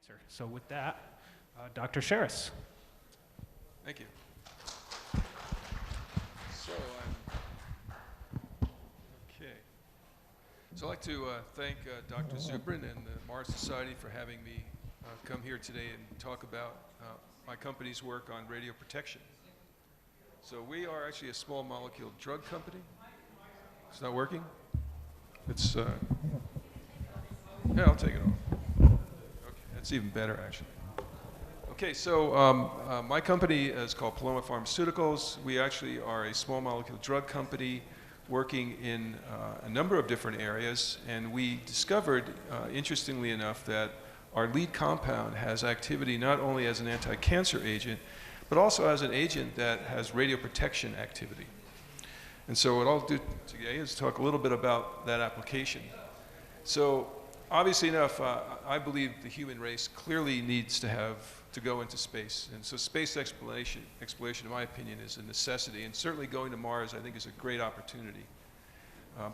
cancer. So with that, Dr. Sherris. Thank you. So I'd like to thank Dr. Zubrin and the Mars Society for having me come here today and talk about my company's work on radioprotection. So we are actually a small molecule drug company. It's not working? It's, yeah, I'll take it off. Okay, that's even better actually. Okay, so my company is called Paloma Pharmaceuticals. We actually are a small molecule drug company working in a number of different areas, and we discovered, interestingly enough, that our lead compound has activity not only as an anti-cancer agent, but also as an agent that has radioprotection activity. And so what I'll do today is talk a little bit about that application. So obviously enough, I believe the human race clearly needs to go into space. And so space exploration, in my opinion, is a necessity. And certainly going to Mars, I think, is a great opportunity.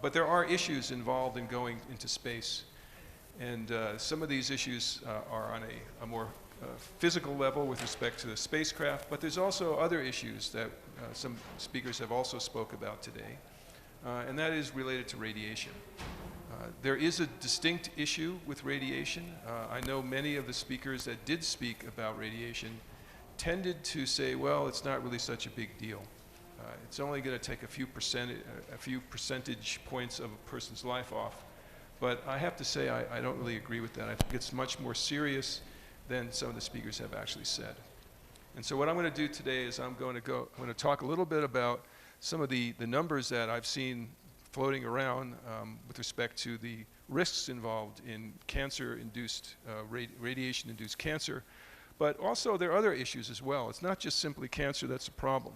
But there are issues involved in going into space. And some of these issues are on a more physical level with respect to the spacecraft. But there's also other issues that some speakers have also spoke about today. And that is related to radiation. There is a distinct issue with radiation. I know many of the speakers that did speak about radiation tended to say, well, it's not really such a big deal. It's only going to take a few percentage points of a person's life off. But I have to say I don't really agree with that. I think it's much more serious than some of the speakers have actually said. And so what I'm going to do today is I'm going to talk a little bit about some of the numbers that I've seen floating around with respect to the risks involved in cancer-induced, radiation-induced cancer. But also there are other issues as well. It's not just simply cancer that's a problem.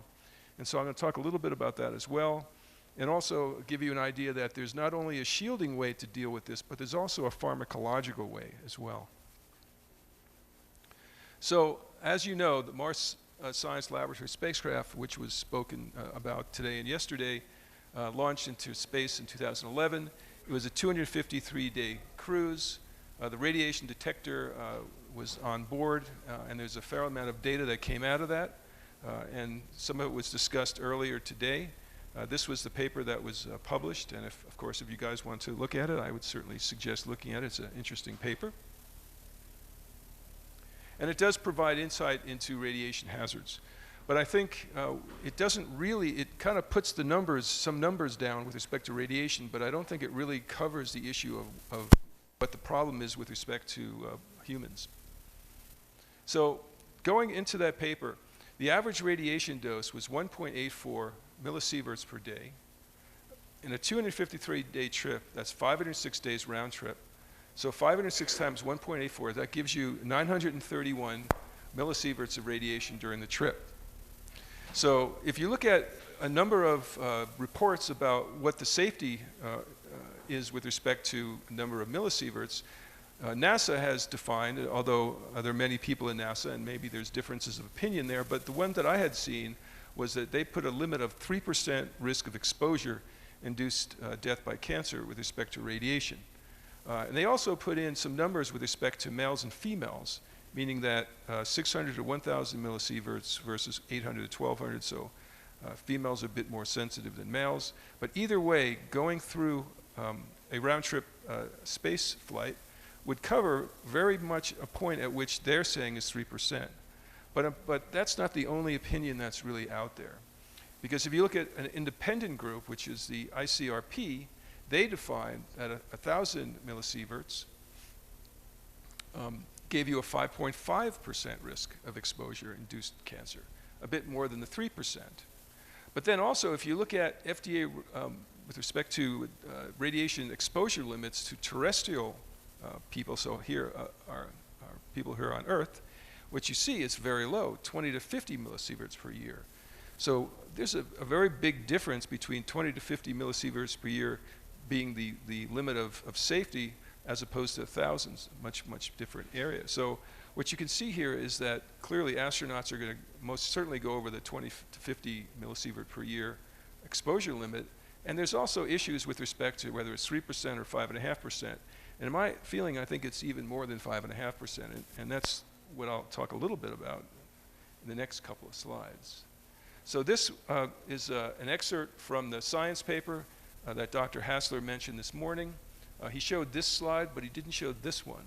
And so I'm going to talk a little bit about that as well, and also give you an idea that there's not only a shielding way to deal with this, but there's also a pharmacological way as well. So as you know, the Mars Science Laboratory spacecraft, which was spoken about today and yesterday, launched into space in 2011. It was a 253-day cruise. The radiation detector was on board, and there's a fair amount of data that came out of that, and some of it was discussed earlier today. This was the paper that was published, and of course, if you guys want to look at it, I would certainly suggest looking at it. It's an interesting paper. And it does provide insight into radiation hazards. But I think it doesn't really, it kind of puts the numbers, some numbers down with respect to radiation, but I don't think it really covers the issue of what the problem is with respect to humans. So going into that paper, the average radiation dose was 1.84 millisieverts per day. In a 253-day trip, that's 506 days round trip. So 506 times 1.84, that gives you 931 millisieverts of radiation during the trip. So if you look at a number of reports about what the safety is with respect to a number of millisieverts, NASA has defined, although there are many people in NASA and maybe there's differences of opinion there, but the one that I had seen was that they put a limit of 3% risk of exposure-induced death by cancer with respect to radiation. And they also put in some numbers with respect to males and females, meaning that 600 to 1,000 millisieverts versus 800 to 1,200, so females are a bit more sensitive than males. But either way, going through a round-trip space flight would cover very much a point at which they're saying is 3%. But that's not the only opinion that's really out there. Because if you look at an independent group, which is the ICPRP, they defined that 1,000 millisieverts gave you a 5.5% risk of exposure-induced cancer, a bit more than the 3%. But then also, if you look at FDA with respect to radiation exposure limits to terrestrial people, so here are people here on Earth, what you see is very low, 20 to 50 millisieverts per year. So there's a very big difference between 20 to 50 millisieverts per year being the limit of safety as opposed to thousands, much different area. So what you can see here is that clearly astronauts are going to most certainly go over the 20 to 50 millisievert per year exposure limit. And there's also issues with respect to whether it's 3% or 5.5%. And in my feeling, I think it's even more than 5.5%, and that's what I'll talk a little bit about in the next couple of slides. So this is an excerpt from the science paper that Dr. Hassler mentioned this morning. He showed this slide, but he didn't show this one.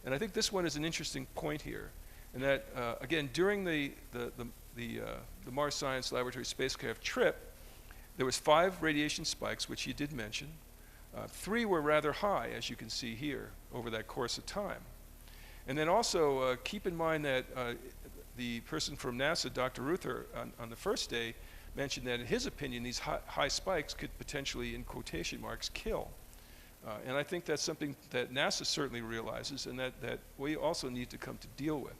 And I think this one is an interesting point here, in that, again, during the Mars Science Laboratory spacecraft trip, there was 5 radiation spikes, which he did mention. 3 were rather high, as you can see here, over that course of time. And then also keep in mind that the person from NASA, Dr. Ruther, on the first day, mentioned that in his opinion, these high spikes could potentially, in quotation marks, kill. And I think that's something that NASA certainly realizes and that we also need to come to deal with.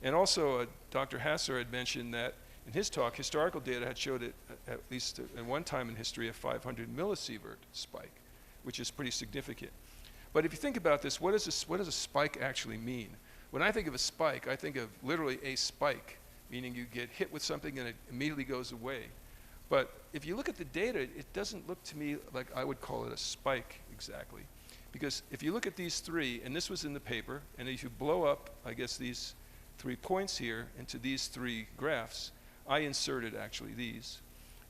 And also, Dr. Hassler had mentioned that in his talk, historical data had showed it at least at one time in history a 500 millisievert spike, which is pretty significant. But if you think about this, what does a spike actually mean? When I think of a spike, I think of literally a spike, meaning you get hit with something and it immediately goes away. But if you look at the data, it doesn't look to me like I would call it a spike exactly. Because if you look at these 3, and this was in the paper, and if you blow up, I guess, these 3 points here into these 3 graphs, I inserted actually these,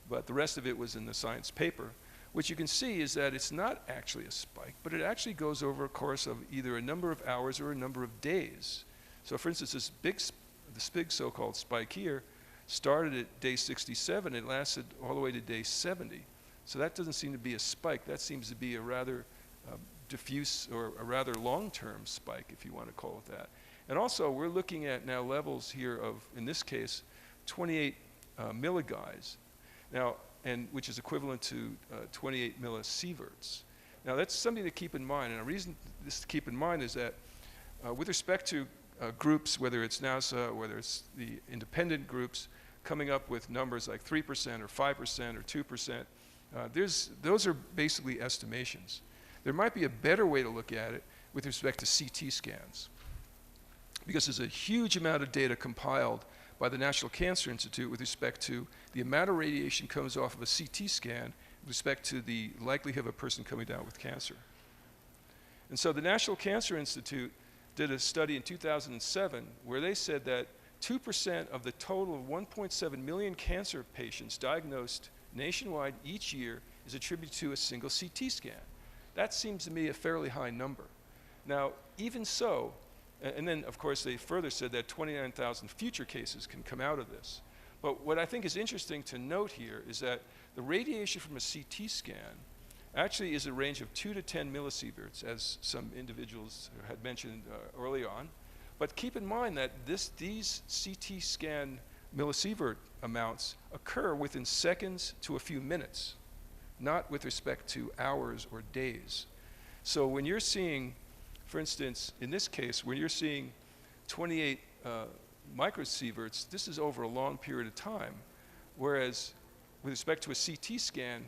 but the rest of it was in the science paper. What you can see is that it's not actually a spike, but it actually goes over a course of either a number of hours or a number of days. So for instance, this big so-called spike here started at day 67, it lasted all the way to day 70. So that doesn't seem to be a spike, that seems to be a rather diffuse or a rather long-term spike, if you want to call it that. And also, we're looking at now levels here of, in this case, 28 milligauss. Now, which is equivalent to 28 millisieverts. Now that's something to keep in mind, and a reason this to keep in mind is that with respect to groups, whether it's NASA, whether it's the independent groups, coming up with numbers like 3% or 5% or 2%, those are basically estimations. There might be a better way to look at it with respect to CT scans, because there's a huge amount of data compiled by the National Cancer Institute with respect to the amount of radiation comes off of a CT scan with respect to the likelihood of a person coming down with cancer. And so the National Cancer Institute did a study in 2007 where they said that 2% of the total of 1.7 million cancer patients diagnosed nationwide each year is attributed to a single CT scan. That seems to me a fairly high number. Now, even so, and then, of course, they further said that 29,000 future cases can come out of this. But what I think is interesting to note here is that the radiation from a CT scan actually is a range of 2 to 10 millisieverts, as some individuals had mentioned early on. But keep in mind that these CT scan millisievert amounts occur within seconds to a few minutes, not with respect to hours or days. So when you're seeing, for instance, in this case, when you're seeing 28 microsieverts, this is over a long period of time, whereas with respect to a CT scan,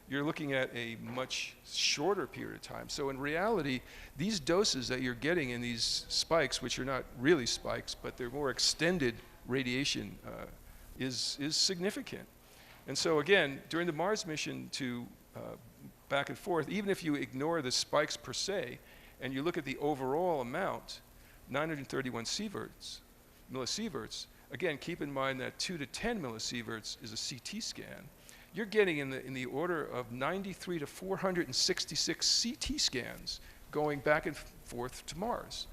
you're looking at a much shorter period of time. So in reality, these doses that you're getting in these spikes, which are not really spikes, but they're more extended radiation, is significant. And so again, during the Mars mission to back and forth, even if you ignore the spikes per se, and you look at the overall amount, 931 millisieverts, again, keep in mind that 2 to 10 millisieverts is a CT scan. You're getting in the order of 93 to 466 CT scans going back and forth to Mars.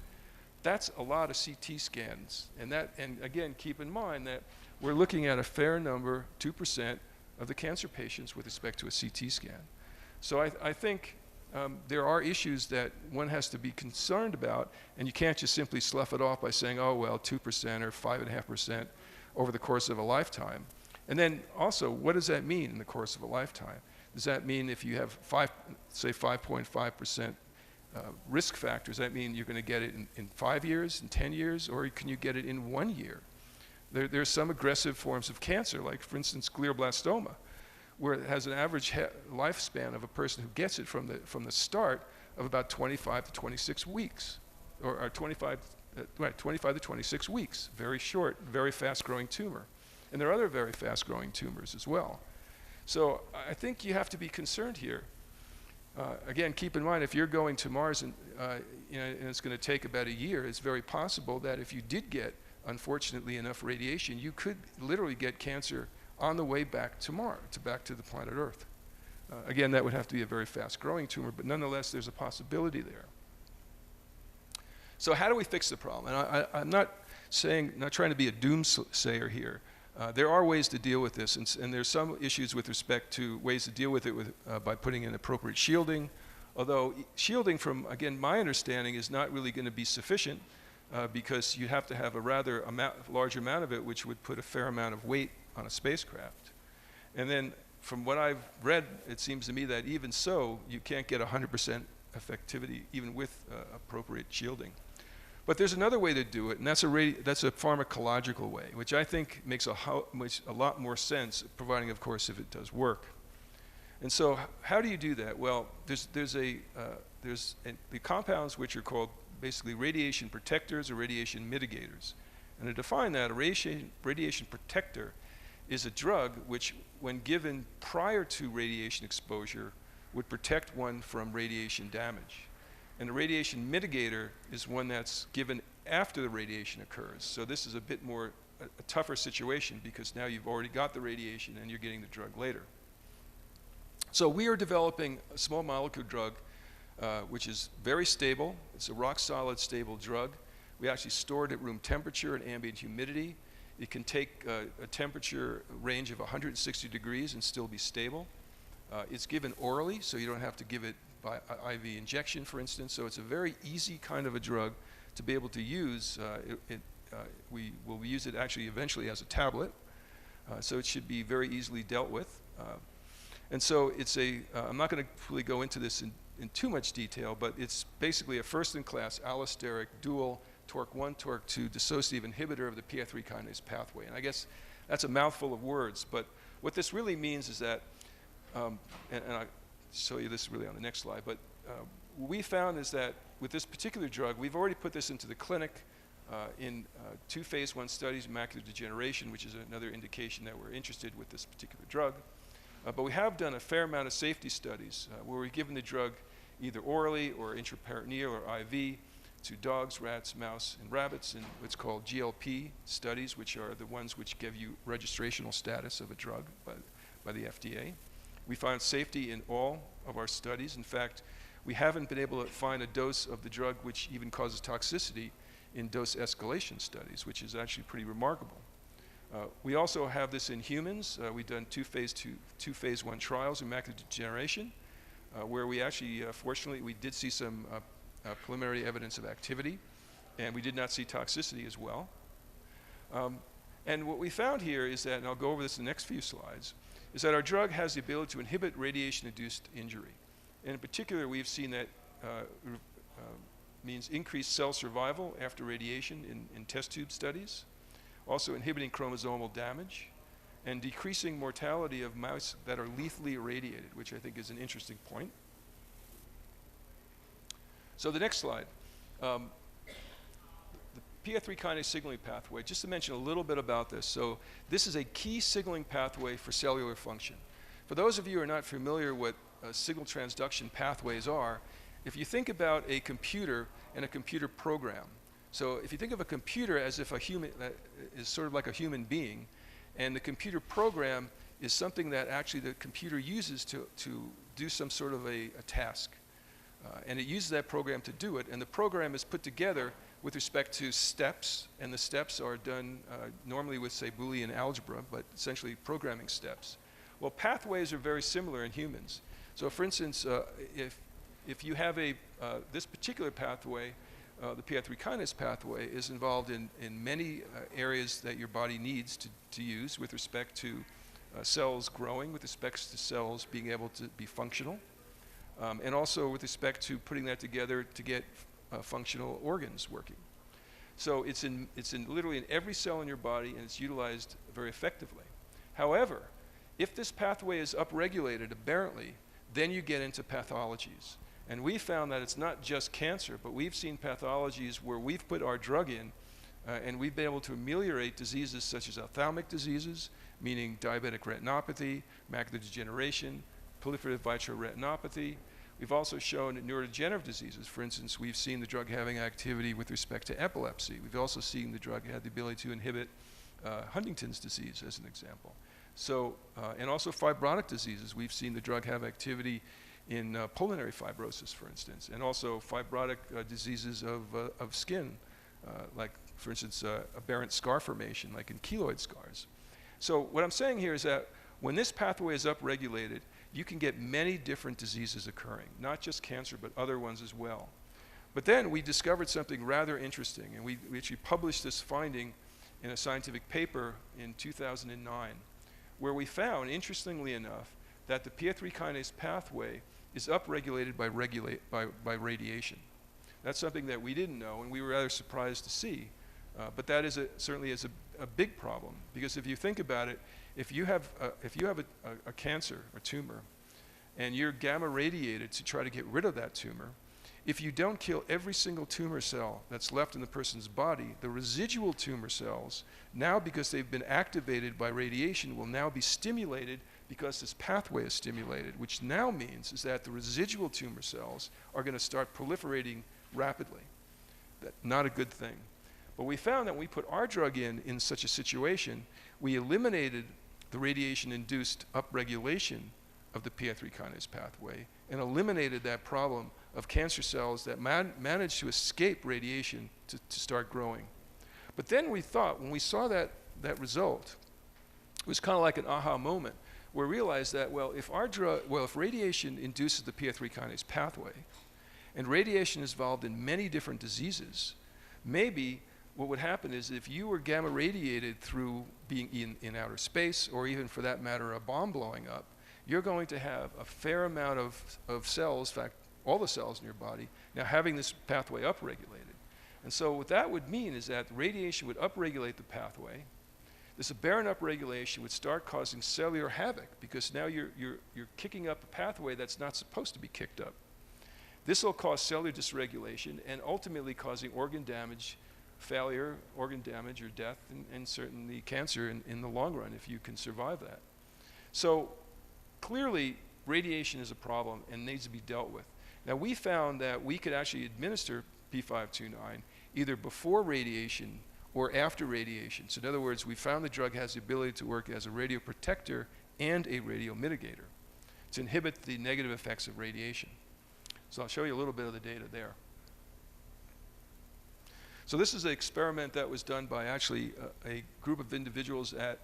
That's a lot of CT scans. And again, keep in mind that we're looking at a fair number, 2% of the cancer patients with respect to a CT scan. So I think there are issues that one has to be concerned about, and you can't just simply slough it off by saying, oh, well, 2% or 5.5% over the course of a lifetime. And then also, what does that mean in the course of a lifetime? Does that mean if you have say 5.5% risk factors, does that mean you're going to get it in 5 years, in 10 years, or can you get it in 1 year? There are some aggressive forms of cancer, like for instance glioblastoma, where it has an average lifespan of a person who gets it from the start of about 25 to 26 weeks, or 25 to 26 weeks. Very short, very fast-growing tumor. And there are other very fast-growing tumors as well. So I think you have to be concerned here. Again, keep in mind, if you're going to Mars and, and it's going to take about a year, it's very possible that if you did get, unfortunately, enough radiation, you could literally get cancer on the way back to Mars, back to the planet Earth. Again, that would have to be a very fast-growing tumor, but nonetheless, there's a possibility there. So how do we fix the problem? And I'm not trying to be a doomsayer here. There are ways to deal with this, and there's some issues with respect to ways to deal with it by putting in appropriate shielding, although shielding, from, again, my understanding, is not really going to be sufficient because you have to have a rather large amount of it, which would put a fair amount of weight on a spacecraft. And then from what I've read, it seems to me that even so, you can't get 100% effectivity even with appropriate shielding. But there's another way to do it, and that's a pharmacological way, which I think makes a lot more sense, providing, of course, if it does work. And so, how do you do that? Well, there's the compounds which are called basically radiation protectors or radiation mitigators. And to define that, a radiation protector is a drug which, when given prior to radiation exposure, would protect one from radiation damage. And a radiation mitigator is one that's given after the radiation occurs. So this is a bit more a tougher situation because now you've already got the radiation and you're getting the drug later. So we are developing a small molecule drug which is very stable. It's a rock solid stable drug. We actually store it at room temperature and ambient humidity. It can take a temperature range of 160 degrees and still be stable. It's given orally, so you don't have to give it by IV injection, for instance. So it's a very easy kind of a drug to be able to use. We will use it actually eventually as a tablet. So it should be very easily dealt with. And so it's I'm not going to really go into this in too much detail, but it's basically a first-in-class allosteric dual TORC1, TORC2 dissociative inhibitor of the PI3 kinase pathway. And I guess that's a mouthful of words, but what this really means is that, and I'll show you this really on the next slide, but what we found is that with this particular drug, we've already put this into the clinic in 2 phase 1 studies, macular degeneration, which is another indication that we're interested with this particular drug. But we have done a fair amount of safety studies where we've given the drug either orally or intraperitoneal or IV to dogs, rats, mouse, and rabbits in what's called GLP studies, which are the ones which give you registrational status of a drug by the FDA. We found safety in all of our studies. In fact, we haven't been able to find a dose of the drug which even causes toxicity in dose escalation studies, which is actually pretty remarkable. We also have this in humans. We've done 2 phase 1 trials in macular degeneration, where we actually, fortunately, we did see some preliminary evidence of activity, and we did not see toxicity as well. And what we found here is that, and I'll go over this in the next few slides, is that our drug has the ability to inhibit radiation-induced injury. And in particular, we've seen that means increased cell survival after radiation in test tube studies, also inhibiting chromosomal damage, and decreasing mortality of mice that are lethally irradiated, which I think is an interesting point. So the next slide. The PI3 kinase signaling pathway, just to mention a little bit about this. So this is a key signaling pathway for cellular function. For those of you who are not familiar with signal transduction pathways are, if you think about a computer and a computer program, so if you think of a computer as if a human is sort of like a human being, and the computer program is something that actually the computer uses to do some sort of a task. And it uses that program to do it, and the program is put together with respect to steps, and the steps are done normally with, say, Boolean algebra, but essentially programming steps. Well, pathways are very similar in humans. So for instance, if you have this particular pathway, the PI3 kinase pathway is involved in many areas that your body needs to use with respect to cells growing, with respect to cells being able to be functional, and also with respect to putting that together to get functional organs working. So it's literally in every cell in your body, and it's utilized very effectively. However, if this pathway is upregulated aberrantly, then you get into pathologies. And we found that it's not just cancer, but we've seen pathologies where we've put our drug in, and we've been able to ameliorate diseases such as ophthalmic diseases, meaning diabetic retinopathy, macular degeneration, proliferative vitreoretinopathy. We've also shown in neurodegenerative diseases, for instance, we've seen the drug having activity with respect to epilepsy. We've also seen the drug have the ability to inhibit Huntington's disease, as an example. So, and also fibrotic diseases, we've seen the drug have activity in pulmonary fibrosis, for instance, and also fibrotic diseases of skin, like, for instance, aberrant scar formation, like in keloid scars. So what I'm saying here is that when this pathway is upregulated, you can get many different diseases occurring, not just cancer, but other ones as well. But then we discovered something rather interesting, and we actually published this finding in a scientific paper in 2009, where we found, interestingly enough, that the PI3 kinase pathway is upregulated by radiation. That's something that we didn't know, and we were rather surprised to see. But that is certainly is a big problem, because if you think about it, if you have a cancer or tumor, and you're gamma radiated to try to get rid of that tumor, if you don't kill every single tumor cell that's left in the person's body, the residual tumor cells, now because they've been activated by radiation, will now be stimulated because this pathway is stimulated, which now means is that the residual tumor cells are going to start proliferating rapidly. That's not a good thing. But we found that when we put our drug in such a situation, we eliminated the radiation-induced upregulation of the PI3 kinase pathway and eliminated that problem of cancer cells that managed to escape radiation to start growing. But then we thought, when we saw that result, it was kind of like an aha moment, where we realized that, well, if radiation induces the PI3 kinase pathway, and radiation is involved in many different diseases, maybe what would happen is if you were gamma radiated through being in outer space, or even for that matter a bomb blowing up, you're going to have a fair amount of cells, in fact all the cells in your body, now having this pathway upregulated. And so what that would mean is that radiation would upregulate the pathway. This aberrant upregulation would start causing cellular havoc, because now you're kicking up a pathway that's not supposed to be kicked up. This will cause cellular dysregulation and ultimately causing organ damage, failure, organ damage, or death, and certainly cancer in the long run if you can survive that. So clearly radiation is a problem and needs to be dealt with. Now we found that we could actually administer P529 either before radiation or after radiation. So in other words, we found the drug has the ability to work as a radioprotector and a radiomitigator to inhibit the negative effects of radiation. So I'll show you a little bit of the data there. So this is an experiment that was done by actually a group of individuals at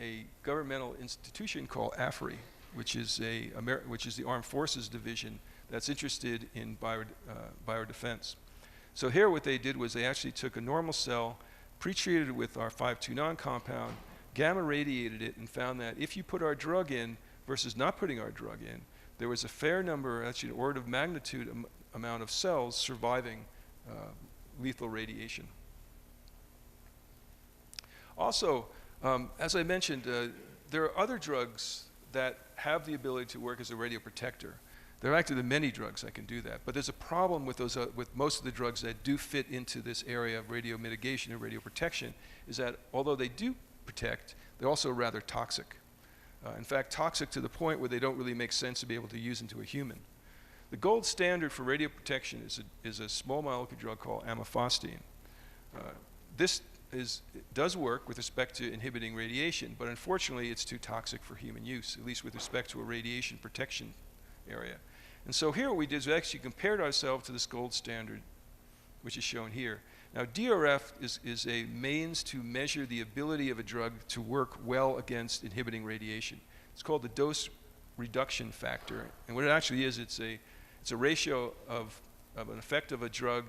a governmental institution called AFRI, which is the Armed Forces Division that's interested in biodefense. So here what they did was they actually took a normal cell, pre-treated it with our 529 compound, gamma radiated it, and found that if you put our drug in versus not putting our drug in, there was a fair number, actually an order of magnitude amount of cells surviving lethal radiation. Also, as I mentioned, there are other drugs that have the ability to work as a radioprotector. There are actually many drugs that can do that, but there's a problem with those, with most of the drugs that do fit into this area of radiomitigation and radioprotection, is that although they do protect, they're also rather toxic. In fact, toxic to the point where they don't really make sense to be able to use into a human. The gold standard for radioprotection is a small molecule drug called amifostine. This does work with respect to inhibiting radiation, but unfortunately it's too toxic for human use, at least with respect to a radiation protection area. And so here what we did is we actually compared ourselves to this gold standard, which is shown here. Now DRF is a means to measure the ability of a drug to work well against inhibiting radiation. It's called the dose reduction factor, and what it actually is, it's a ratio of an effect of a drug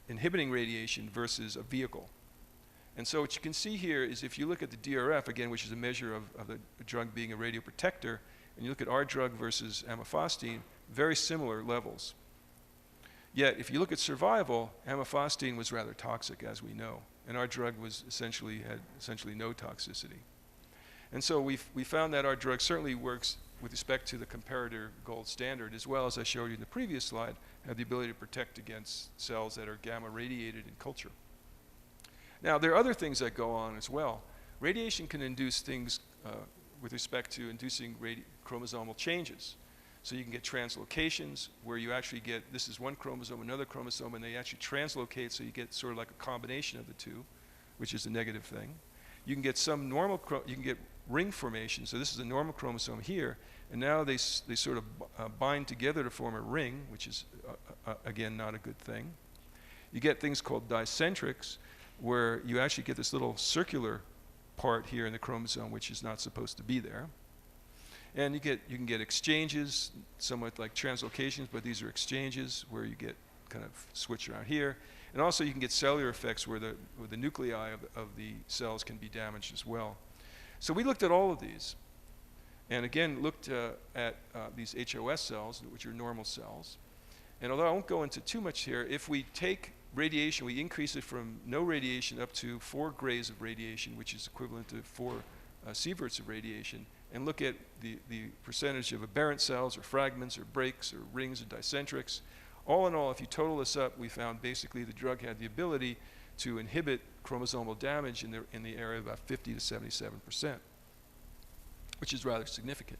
inhibiting radiation versus a vehicle. And so what you can see here is if you look at the DRF, again, which is a measure of the drug being a radioprotector, and you look at our drug versus amifostine, very similar levels. Yet, if you look at survival, amifostine was rather toxic, as we know, and our drug had essentially no toxicity. And so we found that our drug certainly works with respect to the comparator gold standard, as well as I showed you in the previous slide, have the ability to protect against cells that are gamma radiated in culture. Now, there are other things that go on as well. Radiation can induce things with respect to inducing chromosomal changes. So you can get translocations where you actually get, this is one chromosome, another chromosome, and they actually translocate, so you get sort of like a combination of the two, which is a negative thing. You can get some normal, you can get ring formation. So this is a normal chromosome here, and now they sort of bind together to form a ring, which is, again, not a good thing. You get things called dicentrics, where you actually get this little circular part here in the chromosome, which is not supposed to be there. And you can get exchanges, somewhat like translocations, but these are exchanges where you get kind of switch around here. And also you can get cellular effects where the nuclei of the cells can be damaged as well. So we looked at all of these, and again looked at these HOS cells, which are normal cells. And although I won't go into too much here, if we take radiation, we increase it from no radiation up to 4 grays of radiation, which is equivalent to 4 sieverts of radiation, and look at the percentage of aberrant cells or fragments or breaks or rings or dicentrics. All in all, if you total this up, we found basically the drug had the ability to inhibit chromosomal damage in the area of about 50 to 77%, which is rather significant.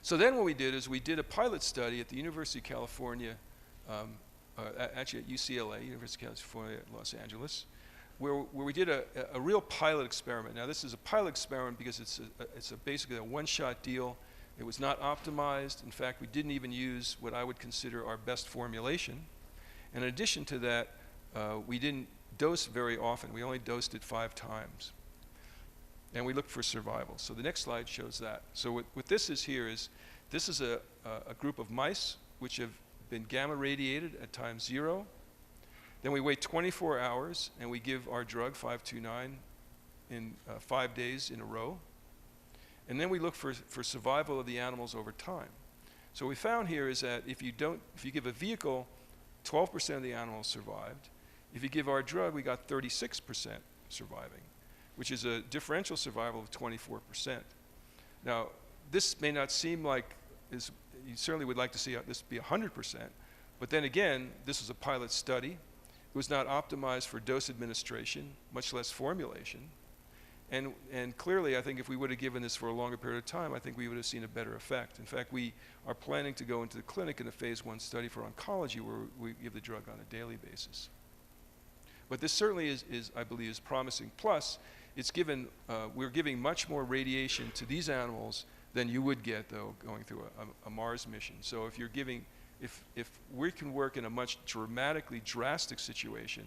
So then what we did is we did a pilot study at the University of California, actually at UCLA, University of California, Los Angeles, where we did a real pilot experiment. Now this is a pilot experiment because it's basically a one-shot deal. It was not optimized. In fact, we didn't even use what I would consider our best formulation. And in addition to that, we didn't dose very often. We only dosed it 5 times. And we looked for survival. So the next slide shows that. So what this is here is, this is a group of mice which have been gamma radiated at time 0. Then we wait 24 hours and we give our drug 529 in 5 days in a row. And then we look for survival of the animals over time. So what we found here is that if you give a vehicle, 12% of the animals survived. If you give our drug, we got 36% surviving, which is a differential survival of 24%. Now, this may not seem like, you certainly would like to see this be 100%, but then again, this is a pilot study. It was not optimized for dose administration, much less formulation. And clearly, I think if we would have given this for a longer period of time, I think we would have seen a better effect. In fact, we are planning to go into the clinic in a phase 1 study for oncology where we give the drug on a daily basis. But this certainly is I believe, is promising. Plus, it's given, we're giving much more radiation to these animals than you would get, though, going through a Mars mission. So if you're giving, if we can work in a much drastic situation,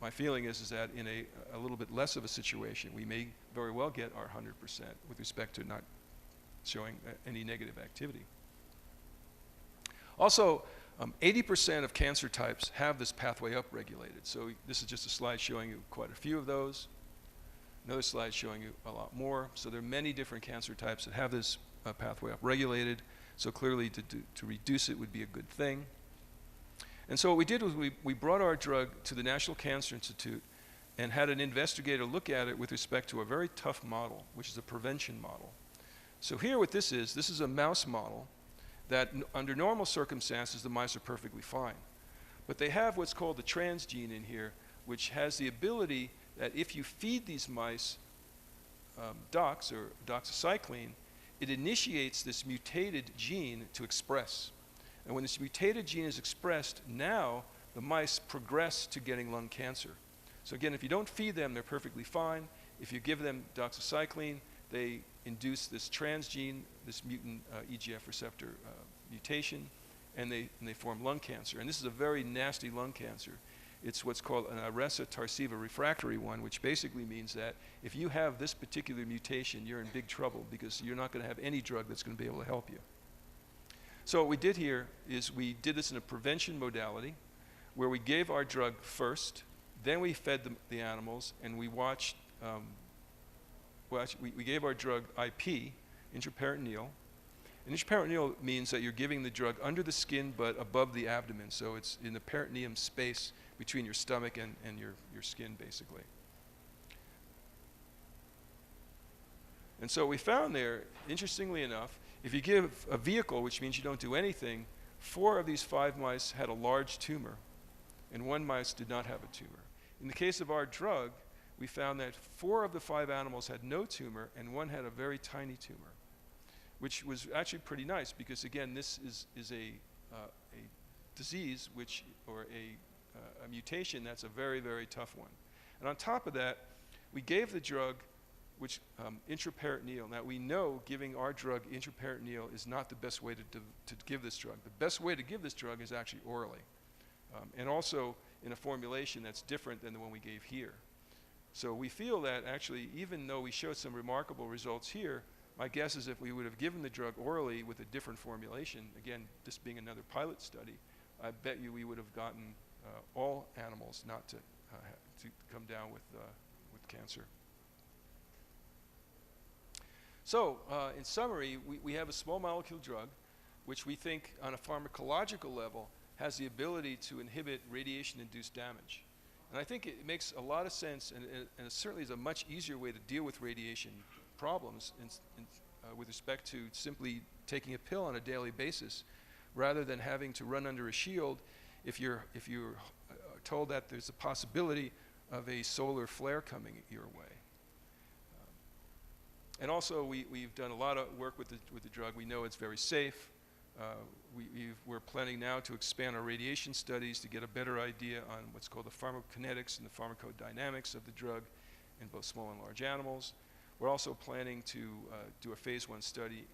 my feeling is that in a little bit less of a situation, we may very well get our 100% with respect to not showing any negative activity. Also, 80% of cancer types have this pathway upregulated. So this is just a slide showing you quite a few of those. Another slide showing you a lot more. So there are many different cancer types that have this pathway upregulated. So clearly to reduce it would be a good thing. And so what we did was we brought our drug to the National Cancer Institute and had an investigator look at it with respect to a very tough model, which is a prevention model. So here what this is a mouse model that under normal circumstances the mice are perfectly fine. But they have what's called the transgene in here, which has the ability that if you feed these mice dox or doxycycline, it initiates this mutated gene to express. And when this mutated gene is expressed, now the mice progress to getting lung cancer. So again, if you don't feed them, they're perfectly fine. If you give them doxycycline, they induce this transgene, this mutant EGF receptor mutation, and they form lung cancer. And this is a very nasty lung cancer. It's what's called an Iressa tarsiva refractory one, which basically means that if you have this particular mutation, you're in big trouble because you're not going to have any drug that's going to be able to help you. So what we did here is we did this in a prevention modality where we gave our drug first, then we fed the animals, and we watched, we gave our drug IP, intraperitoneal. And intraperitoneal means that you're giving the drug under the skin but above the abdomen, so it's in the peritoneum space between your stomach and your skin, basically. And so we found there, interestingly enough, if you give a vehicle, which means you don't do anything, 4 of these 5 mice had a large tumor, and 1 mouse did not have a tumor. In the case of our drug, we found that 4 of the 5 animals had no tumor, and 1 had a very tiny tumor. which was actually pretty nice because, again, this is a disease or a mutation that's a very, very tough one. And on top of that, we gave the drug, which intraperitoneal. Now, we know giving our drug intraperitoneal is not the best way to give this drug. The best way to give this drug is actually orally, and also in a formulation that's different than the one we gave here. So we feel that actually, even though we showed some remarkable results here, my guess is if we would have given the drug orally with a different formulation, again, this being another pilot study, I bet you we would have gotten all animals not to come down with cancer. So, in summary, we have a small molecule drug, which we think on a pharmacological level has the ability to inhibit radiation-induced damage. And I think it makes a lot of sense, and it certainly is a much easier way to deal with radiation problems with respect to simply taking a pill on a daily basis, rather than having to run under a shield if you're told that there's a possibility of a solar flare coming your way. And also, we've done a lot of work with the drug. We know it's very safe. We're planning now to expand our radiation studies to get a better idea on what's called the pharmacokinetics and the pharmacodynamics of the drug in both small and large animals. We're also planning to do a phase 1 study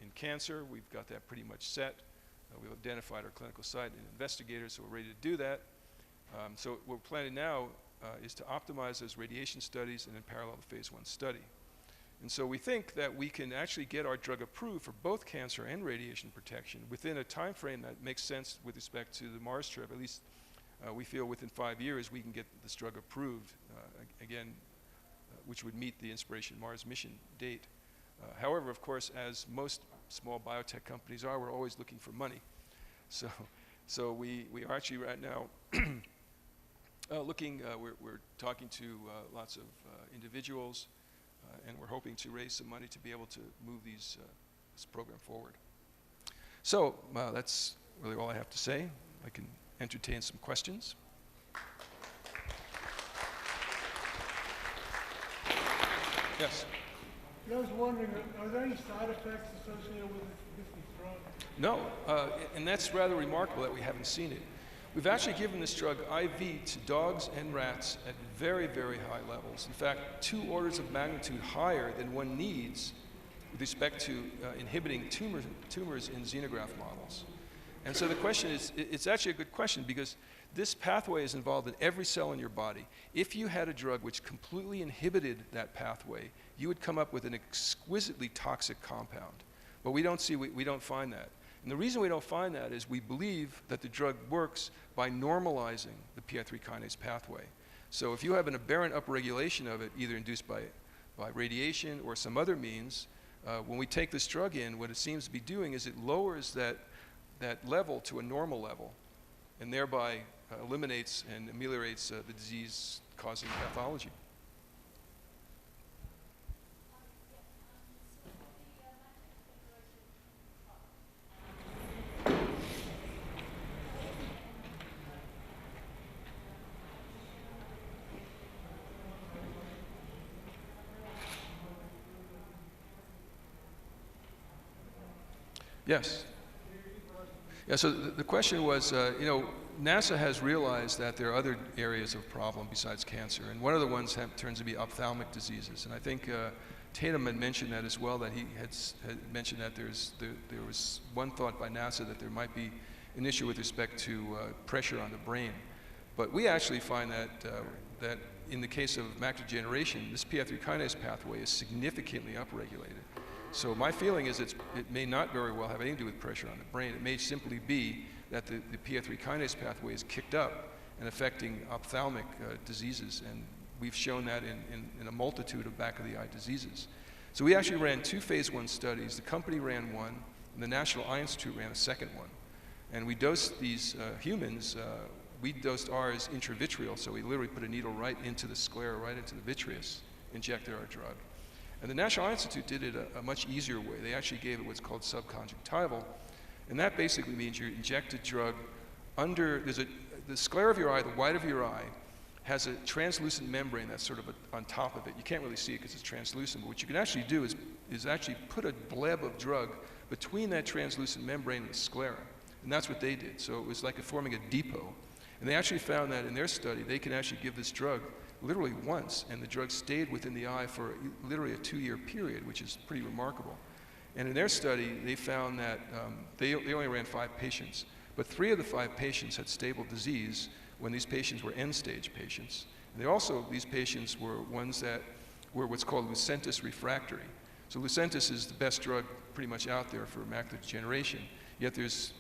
in cancer. We've got that pretty much set. We've identified our clinical site and investigators, so we're ready to do that. So what we're planning now is to optimize those radiation studies and in parallel the phase 1 study. And so we think that we can actually get our drug approved for both cancer and radiation protection within a time frame that makes sense with respect to the Mars trip. At least we feel within 5 years we can get this drug approved, again, which would meet the Inspiration Mars mission date. However, of course, as most small biotech companies are, we're always looking for money. So we are actually right now we're talking to lots of individuals, and we're hoping to raise some money to be able to move this program forward. So that's really all I have to say. I can entertain some questions. Yes? I was wondering, are there any side effects associated with this drug? No, and that's rather remarkable that we haven't seen it. We've actually given this drug IV to dogs and rats at very, very high levels. In fact, 2 orders of magnitude higher than one needs with respect to inhibiting tumors in xenograft models. And so the question is, it's actually a good question because this pathway is involved in every cell in your body. If you had a drug which completely inhibited that pathway, you would come up with an exquisitely toxic compound. But we don't find that. And the reason we don't find that is we believe that the drug works by normalizing the PI3 kinase pathway. So if you have an aberrant upregulation of it, either induced by radiation or some other means, when we take this drug in, what it seems to be doing is it lowers that level to a normal level, and thereby eliminates and ameliorates the disease-causing pathology. Yes. Yeah, so the question was, NASA has realized that there are other areas of problem besides cancer, and one of the ones turns to be ophthalmic diseases. And I think Tatum had mentioned that as well, that he had mentioned that there was one thought by NASA that there might be an issue with respect to pressure on the brain. But we actually find that in the case of macular degeneration, this PI3 kinase pathway is significantly upregulated. So my feeling is it may not very well have anything to do with pressure on the brain. It may simply be that the PI3 kinase pathway is kicked up and affecting ophthalmic diseases, and we've shown that in a multitude of back-of-the-eye diseases. So we actually ran 2 phase 1 studies. The company ran one, and the National Eye Institute ran a second one. And we dosed these humans, we dosed ours intravitreal, so we literally put a needle right into the sclera, right into the vitreous, injected our drug. And the National Eye Institute did it a much easier way. They actually gave it what's called subconjunctival, and that basically means you inject a drug under, the sclera of your eye, the white of your eye, has a translucent membrane that's sort of on top of it. You can't really see it because it's translucent, but what you can actually do is actually put a bleb of drug between that translucent membrane and the sclera. And that's what they did. So it was like forming a depot. And they actually found that in their study, they can actually give this drug literally once, and the drug stayed within the eye for literally a 2-year period, which is pretty remarkable. And in their study, they found that they only ran 5 patients, but 3 of the 5 patients had stable disease when these patients were end-stage patients. And these patients were ones that were what's called Lucentis refractory. So Lucentis is the best drug pretty much out there for macular degeneration, yet there's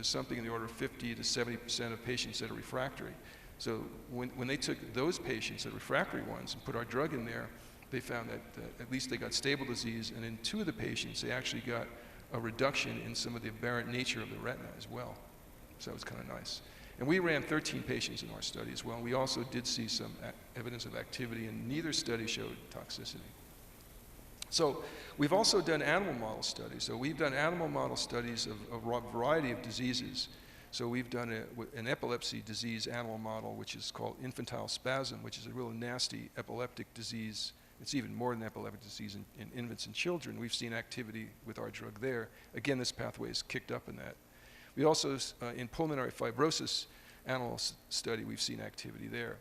something in the order of 50 to 70% of patients that are refractory. So when they took those patients, the refractory ones, and put our drug in there, they found that at least they got stable disease, and in 2 of the patients, they actually got a reduction in some of the aberrant nature of the retina as well. So that was kind of nice. And we ran 13 patients in our study as well, and we also did see some evidence of activity, and neither study showed toxicity. So we've also done animal model studies. So we've done animal model studies of a variety of diseases. So we've done an epilepsy disease animal model, which is called infantile spasm, which is a real nasty epileptic disease. It's even more than epileptic disease in infants and children. We've seen activity with our drug there. Again, this pathway is kicked up in that. We also, in pulmonary fibrosis animal study, we've seen activity there.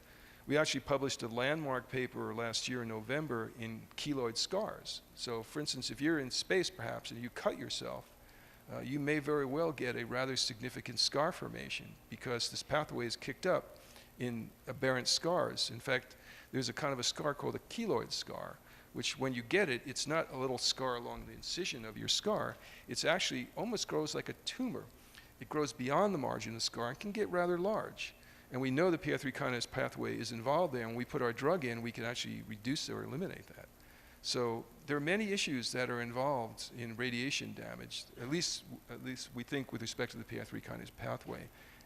We actually published a landmark paper last year in November in keloid scars. So for instance, if you're in space perhaps and you cut yourself, you may very well get a rather significant scar formation because this pathway is kicked up in aberrant scars. In fact, there's a kind of a scar called a keloid scar, which when you get it, it's not a little scar along the incision of your scar. It's actually almost grows like a tumor. It grows beyond the margin of the scar and can get rather large. And we know the PI3 kinase pathway is involved there, and when we put our drug in, we can actually reduce or eliminate that. So there are many issues that are involved in radiation damage, at least we think with respect to the PI3 kinase pathway.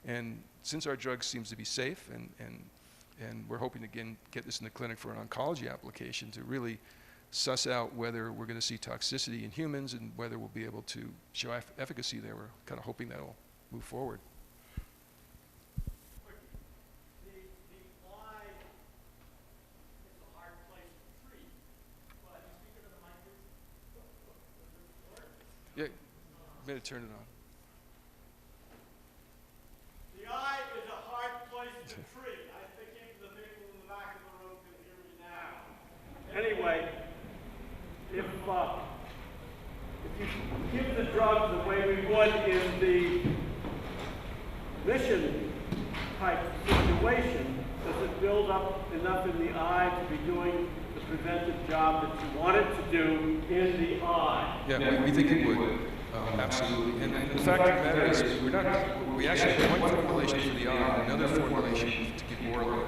And since our drug seems to be safe, and we're hoping to again get this in the clinic for an oncology application to really suss out whether we're going to see toxicity in humans and whether we'll be able to show efficacy there. We're kind of hoping that'll move forward. Yeah, better turn it on. The eye is a hard place to treat. I think even the people in the back of the room can hear me now. Anyway, if you give the drug the way we would in the mission type situation, does it build up enough in the eye to be doing the preventive job that you want it to do in the eye? Yeah, we think it would. Absolutely. And the fact of the matter is, we actually have one formulation for the eye, another formulation to give orally.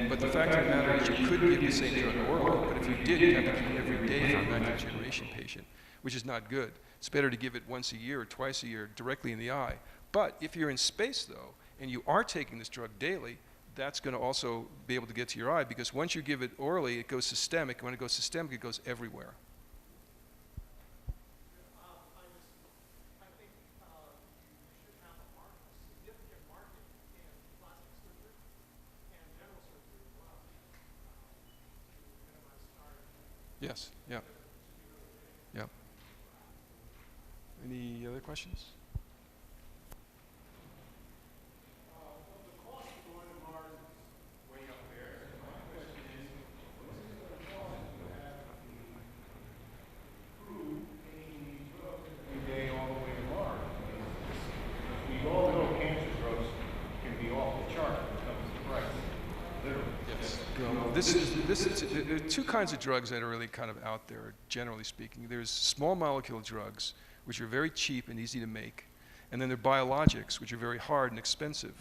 But the fact of the matter is, you could give the same drug orally, but if you did, you'd have to give it every day for a macular degeneration patient, which is not good. It's better to give it once a year or twice a year directly in the eye. But if you're in space, though, and you are taking this drug daily, that's going to also be able to get to your eye, because once you give it orally, it goes systemic. When it goes systemic, it goes everywhere. Yes, yeah. Yeah. Any other questions? The cost of going to Mars is way up there. My question is, what is it going to cost to have crew taking these drugs every day all the way to Mars? We all know cancer drugs can be off the chart when it comes to price. Literally. Yes. There are 2 kinds of drugs that are really kind of out there, generally speaking. There's small molecule drugs, which are very cheap and easy to make. And then there are biologics, which are very hard and expensive.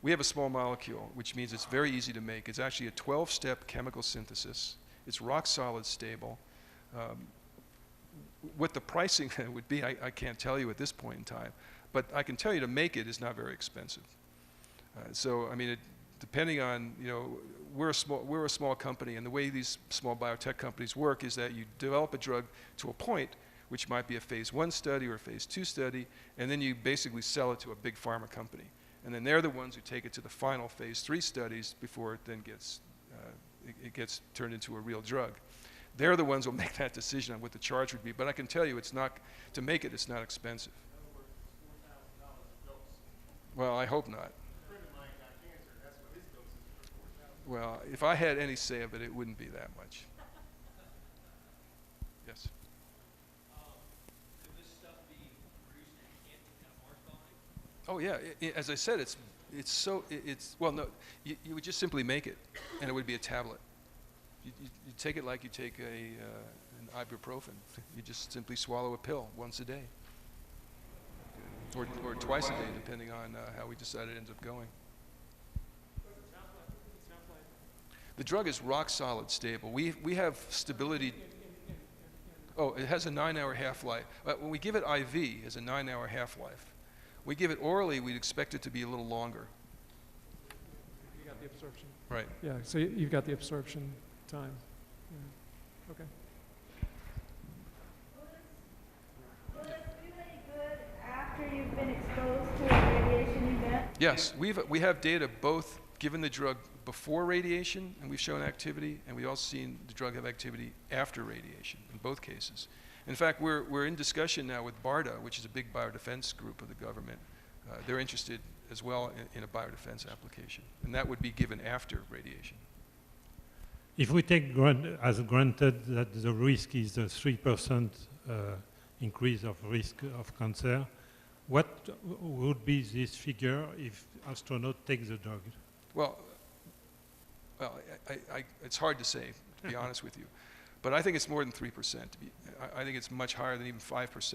We have a small molecule, which means it's very easy to make. It's actually a 12-step chemical synthesis. It's rock solid stable. What the pricing would be, I can't tell you at this point in time. But I can tell you to make it is not very expensive. So, I mean, depending on, we're a small company, and the way these small biotech companies work is that you develop a drug to a point, which might be a phase 1 study or a phase 2 study, and then you basically sell it to a big pharma company. And then they're the ones who take it to the final phase 3 studies before it then gets, it gets turned into a real drug. They're the ones who will make that decision on what the charge would be. But I can tell you, it's not, to make it, it's not expensive. Well, I hope not. Well, if I had any say of it, it wouldn't be that much. Yes? Could this stuff be produced in a can kind of marshmallow? Oh yeah, as I said, it's well, no, you would just simply make it, and it would be a tablet. You take it like you take an ibuprofen. You just simply swallow a pill once a day, or twice a day, depending on how we decide it ends up going. The drug is rock solid stable. We have stability. Oh, it has a 9-hour half-life. When we give it IV, it has a 9-hour half-life. We give it orally, we'd expect it to be a little longer. You got the absorption. Right. Yeah, so you've got the absorption time. Yeah. Okay. Will it really good after you've been exposed to a radiation event? Yes, we have data both given the drug before radiation, and we've shown activity, and we've also seen the drug have activity after radiation in both cases. In fact, we're in discussion now with BARDA, which is a big biodefense group of the government. They're interested as well in a biodefense application, and that would be given after radiation. If we take as granted that the risk is a 3% increase of risk of cancer, what would be this figure if astronaut takes the drug? Well, it's hard to say, to be honest with you. But I think it's more than 3%. I think it's much higher than even 5%.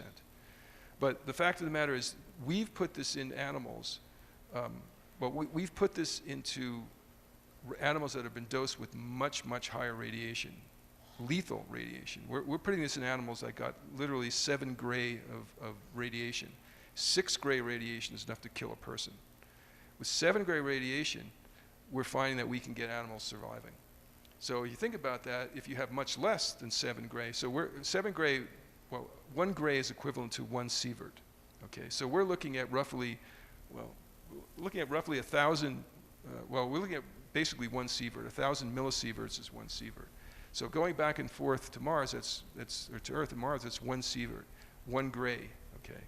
But the fact of the matter is, we've put this in animals. We've put this into animals that have been dosed with much, much higher radiation, lethal radiation. We're putting this in animals that got literally 7 gray of radiation. 6 gray radiation is enough to kill a person. With 7 gray radiation, we're finding that we can get animals surviving. So you think about that, if you have much less than 7 gray, so 7 gray, well, 1 gray is equivalent to 1 sievert. Okay, so we're looking at roughly, well, we're looking at roughly 1,000, we're looking at basically 1 sievert. 1,000 millisieverts is 1 sievert. So going back and forth to Mars, or to Earth and Mars, that's 1 sievert, 1 gray. Okay,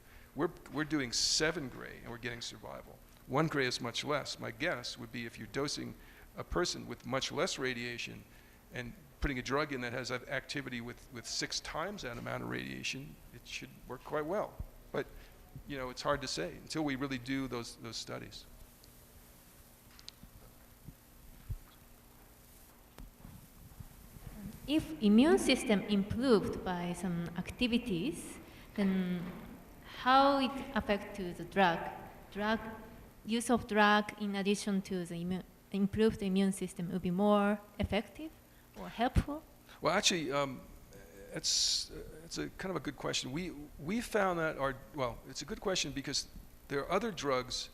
we're doing 7 gray, and we're getting survival. 1 gray is much less. My guess would be if you're dosing a person with much less radiation and putting a drug in that has activity with 6 times that amount of radiation, it should work quite well. But, you know, it's hard to say until we really do those studies. If immune system improved by some activities, then how it affect to the drug use of drug in addition to the improved immune system would be more effective or helpful? Well, actually, it's a kind of a good question. We found that it's a good question because there are other drugs,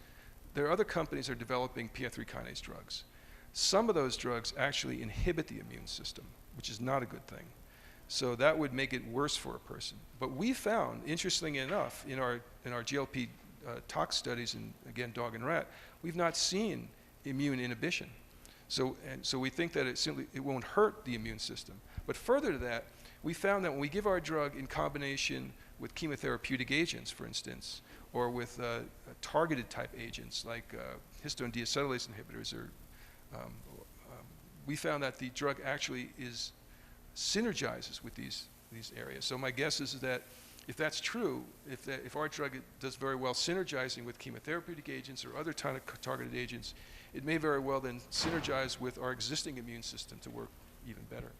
there are other companies that are developing PI3 kinase drugs. Some of those drugs actually inhibit the immune system, which is not a good thing. So that would make it worse for a person. But we found, interestingly enough, in our GLP tox studies, in again dog and rat, we've not seen immune inhibition. So we think that it won't hurt the immune system. But further to that, we found that when we give our drug in combination with chemotherapeutic agents, for instance, or with targeted type agents like histone deacetylase inhibitors, or we found that the drug actually synergizes with these areas. So my guess is that if that's true, if our drug does very well synergizing with chemotherapeutic agents or other targeted agents, it may very well then synergize with our existing immune system to work even better.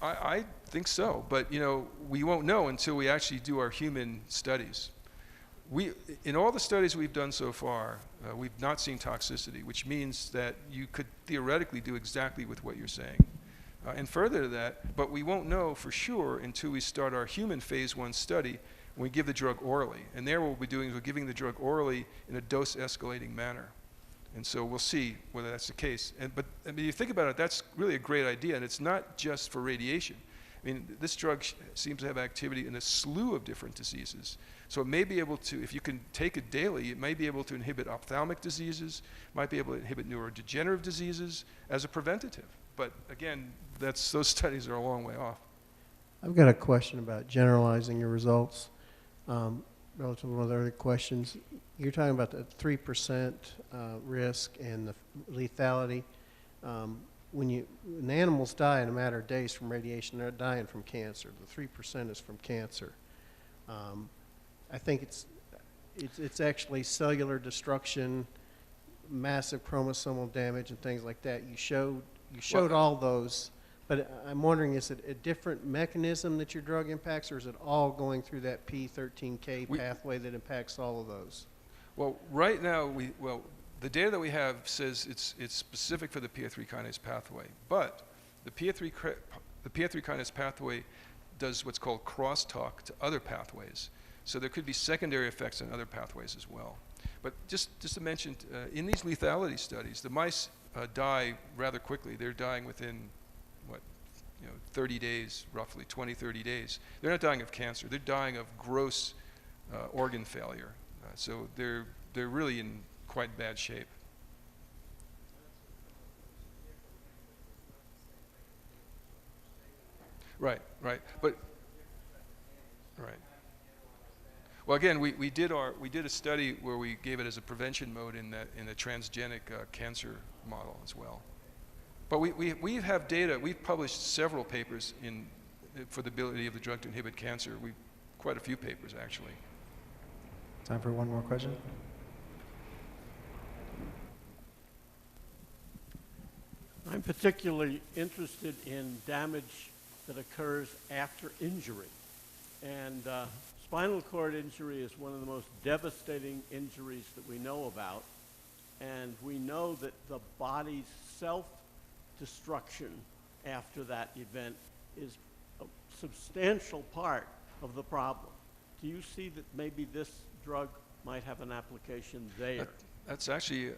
I think so, but you know, we won't know until we actually do our human studies. In all the studies we've done so far, we've not seen toxicity, which means that you could theoretically do exactly with what you're saying. And further to that, but we won't know for sure until we start our human phase 1 study when we give the drug orally. And there what we'll be doing is we're giving the drug orally in a dose escalating manner. And so we'll see whether that's the case. But I mean, you think about it, that's really a great idea, and it's not just for radiation. I mean, this drug seems to have activity in a slew of different diseases. So it may be able to, if you can take it daily, it may be able to inhibit ophthalmic diseases, might be able to inhibit neurodegenerative diseases as a preventative. But again, those studies are a long way off. I've got a question about generalizing your results. Relative to one of the other questions, you're talking about the 3% risk and the lethality. When animals die in a matter of days from radiation, they're dying from cancer. The 3% is from cancer. I think it's actually cellular destruction, massive chromosomal damage, and things like that. You showed all those, but I'm wondering, is it a different mechanism that your drug impacts, or is it all going through that P13K pathway that impacts all of those? Well, right now, the data that we have says it's specific for the PI3 kinase pathway, but the PI3 kinase pathway does what's called crosstalk to other pathways. So there could be secondary effects on other pathways as well. But just to mention, in these lethality studies, the mice die rather quickly. They're dying within, 30 days, roughly 20, 30 days. They're not dying of cancer. They're dying of gross organ failure. So they're really in quite bad shape. Right. But right. Well, again, we did a study where we gave it as a prevention mode in the transgenic cancer model as well. But we have data. We've published several papers for the ability of the drug to inhibit cancer. Quite a few papers actually. Time for one more question. I'm particularly interested in damage that occurs after injury. And spinal cord injury is one of the most devastating injuries that we know about. And we know that the body's self-destruction after that event is a substantial part of the problem. Do you see that maybe this drug might have an application there? That's actually,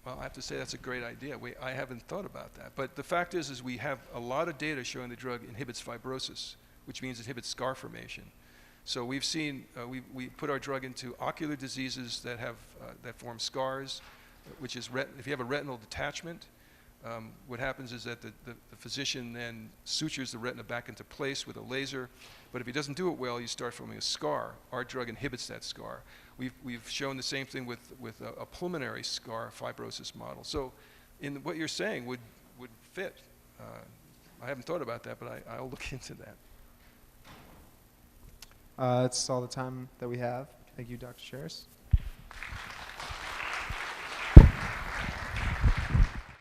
well, I have to say that's a great idea. I haven't thought about that. But the fact is we have a lot of data showing the drug inhibits fibrosis, which means it inhibits scar formation. So we've seen, we put our drug into ocular diseases that form scars, which is, if you have a retinal detachment, what happens is that the physician then sutures the retina back into place with a laser, but if he doesn't do it well, you start forming a scar. Our drug inhibits that scar. We've shown the same thing with a pulmonary scar fibrosis model. So in what you're saying would fit. I haven't thought about that, but I'll look into that. That's all the time that we have. Thank you, Dr. Sherris.